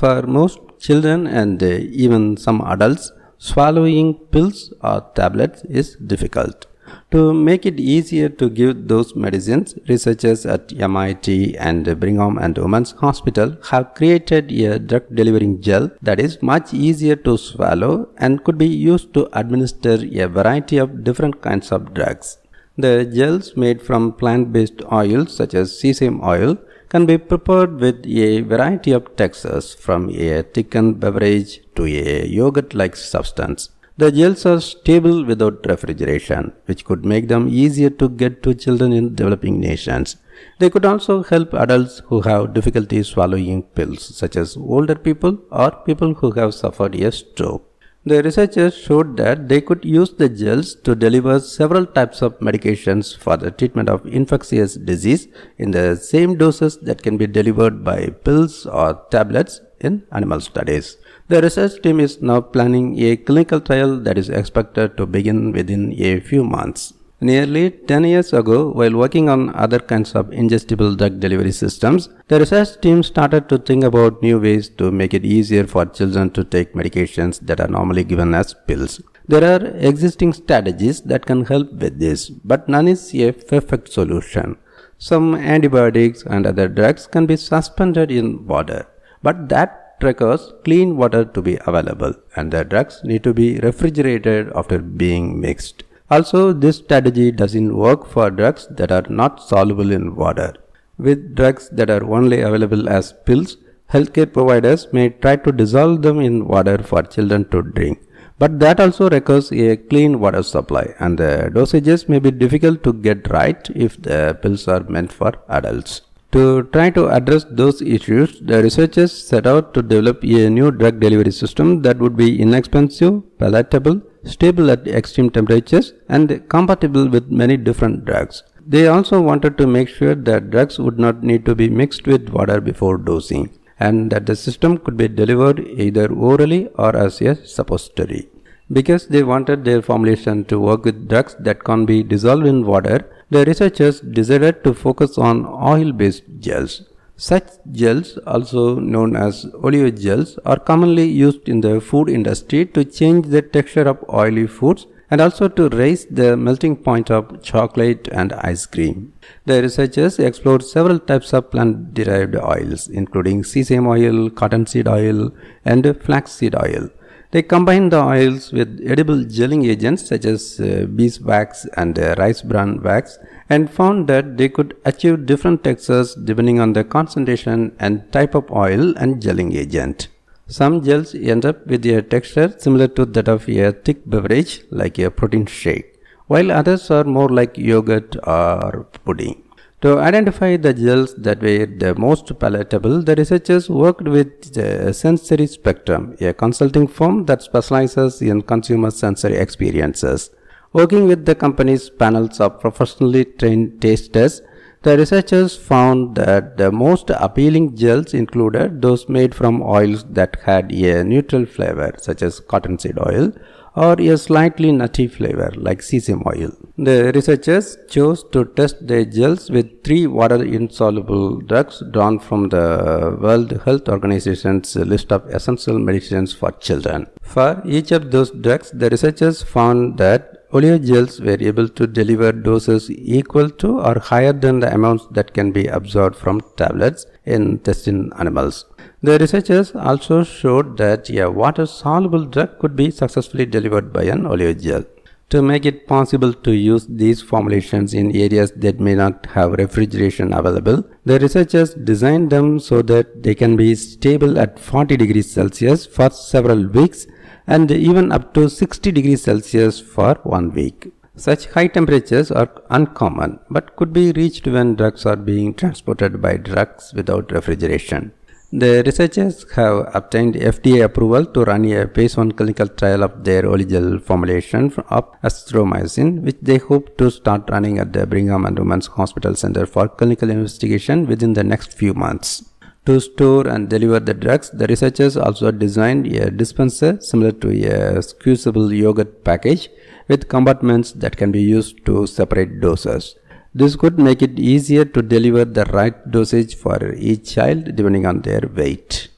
For most children and even some adults, swallowing pills or tablets is difficult. To make it easier to give those medicines, researchers at MIT and Brigham and Women's Hospital have created a drug delivering gel that is much easier to swallow and could be used to administer a variety of different kinds of drugs. The gels made from plant-based oils such as sesame oil can be prepared with a variety of textures, from a thickened beverage to a yogurt-like substance. The gels are stable without refrigeration, which could make them easier to get to children in developing nations. They could also help adults who have difficulty swallowing pills, such as older people or people who have suffered a stroke. The researchers showed that they could use the gels to deliver several types of medications for the treatment of infectious disease in the same doses that can be delivered by pills or tablets in animal studies. The research team is now planning a clinical trial that is expected to begin within a few months. Nearly 10 years ago, while working on other kinds of ingestible drug delivery systems, the research team started to think about new ways to make it easier for children to take medications that are normally given as pills. There are existing strategies that can help with this, but none is a perfect solution. Some antibiotics and other drugs can be suspended in water, but that requires clean water to be available, and the drugs need to be refrigerated after being mixed. Also, this strategy doesn't work for drugs that are not soluble in water. With drugs that are only available as pills, healthcare providers may try to dissolve them in water for children to drink. But that also requires a clean water supply, and the dosages may be difficult to get right if the pills are meant for adults. To try to address those issues, the researchers set out to develop a new drug delivery system that would be inexpensive, palatable, stable at extreme temperatures, and compatible with many different drugs. They also wanted to make sure that drugs would not need to be mixed with water before dosing, and that the system could be delivered either orally or as a suppository. Because they wanted their formulation to work with drugs that can't be dissolved in water, the researchers decided to focus on oil-based gels. Such gels, also known as oleogels, are commonly used in the food industry to change the texture of oily foods and also to raise the melting point of chocolate and ice cream. The researchers explored several types of plant-derived oils, including sesame oil, cottonseed oil, and flaxseed oil. They combined the oils with edible gelling agents such as beeswax and rice bran wax, and found that they could achieve different textures depending on the concentration and type of oil and gelling agent. Some gels end up with a texture similar to that of a thick beverage like a protein shake, while others are more like yogurt or pudding. To identify the gels that were the most palatable, the researchers worked with Sensory Spectrum, a consulting firm that specializes in consumer sensory experiences. Working with the company's panels of professionally trained tasters, the researchers found that the most appealing gels included those made from oils that had a neutral flavor, such as cottonseed oil, or a slightly nutty flavor like sesame oil. The researchers chose to test their gels with 3 water-insoluble drugs drawn from the World Health Organization's list of essential medicines for children. For each of those drugs, the researchers found that oleogels were able to deliver doses equal to or higher than the amounts that can be absorbed from tablets in tested animals. The researchers also showed that a water-soluble drug could be successfully delivered by an oleogel. To make it possible to use these formulations in areas that may not have refrigeration available, the researchers designed them so that they can be stable at 40 degrees Celsius for several weeks and even up to 60 degrees Celsius for 1 week. Such high temperatures are uncommon but could be reached when drugs are being transported by trucks without refrigeration. The researchers have obtained FDA approval to run a phase 1 clinical trial of their oleogel formulation of azithromycin, which they hope to start running at the Brigham and Women's Hospital Center for clinical investigation within the next few months. To store and deliver the drugs, the researchers also designed a dispenser similar to a squeezable yogurt package with compartments that can be used to separate doses. This could make it easier to deliver the right dosage for each child depending on their weight.